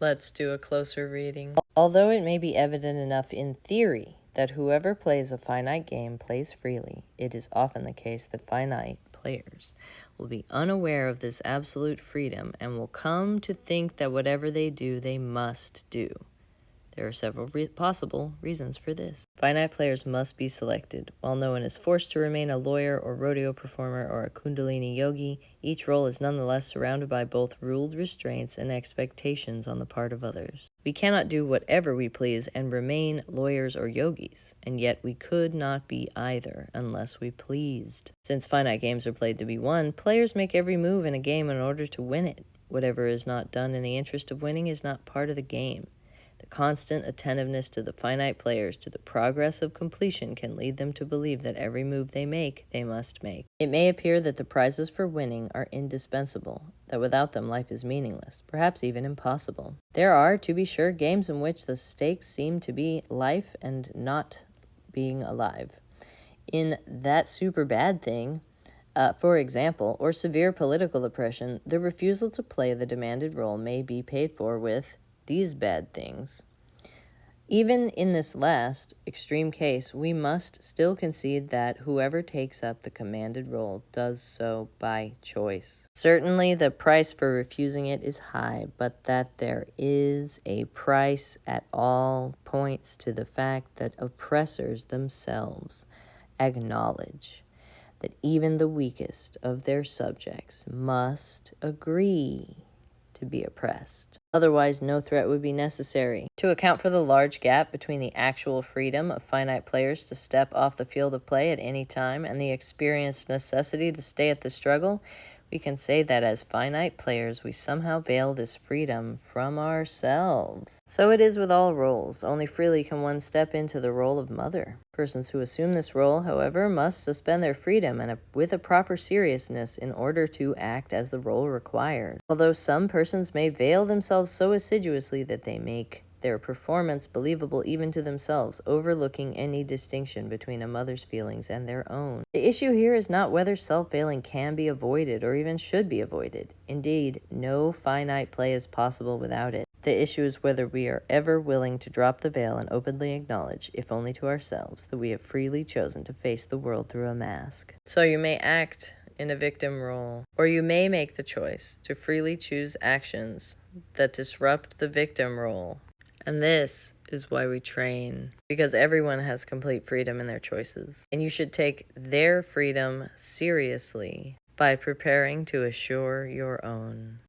Let's do a closer reading. Although it may be evident enough in theory that whoever plays a finite game plays freely, it is often the case that finite players will be unaware of this absolute freedom and will come to think that whatever they do, they must do. There are several possible reasons for this. Finite players must be selected. While no one is forced to remain a lawyer or rodeo performer or a Kundalini yogi, each role is nonetheless surrounded by both ruled restraints and expectations on the part of others. We cannot do whatever we please and remain lawyers or yogis, and yet we could not be either unless we pleased. Since finite games are played to be won, players make every move in a game in order to win it. Whatever is not done in the interest of winning is not part of the game. The constant attentiveness to the finite players to the progress of completion can lead them to believe that every move they make, they must make. It may appear that the prizes for winning are indispensable, that without them life is meaningless, perhaps even impossible. There are, to be sure, games in which the stakes seem to be life and not being alive. In That Super Bad Thing, for example, or severe political oppression, the refusal to play the demanded role may be paid for with these bad things. Even in this last extreme case, we must still concede that whoever takes up the commanded role does so by choice. Certainly, the price for refusing it is high, but that there is a price at all points to the fact that oppressors themselves acknowledge that even the weakest of their subjects must agree to be oppressed. Otherwise, no threat would be necessary. To account for the large gap between the actual freedom of finite players to step off the field of play at any time and the experienced necessity to stay at the struggle, we can say that as finite players, we somehow veil this freedom from ourselves. So it is with all roles. Only freely can one step into the role of mother. Persons who assume this role, however, must suspend their freedom and with a proper seriousness in order to act as the role requires. Although some persons may veil themselves so assiduously that they make their performance believable even to themselves, overlooking any distinction between a mother's feelings and their own. The issue here is not whether self-veiling can be avoided or even should be avoided. Indeed, no finite play is possible without it. The issue is whether we are ever willing to drop the veil and openly acknowledge, if only to ourselves, that we have freely chosen to face the world through a mask. So you may act in a victim role, or you may make the choice to freely choose actions that disrupt the victim role. And this is why we train, because everyone has complete freedom in their choices. And you should take their freedom seriously by preparing to assure your own.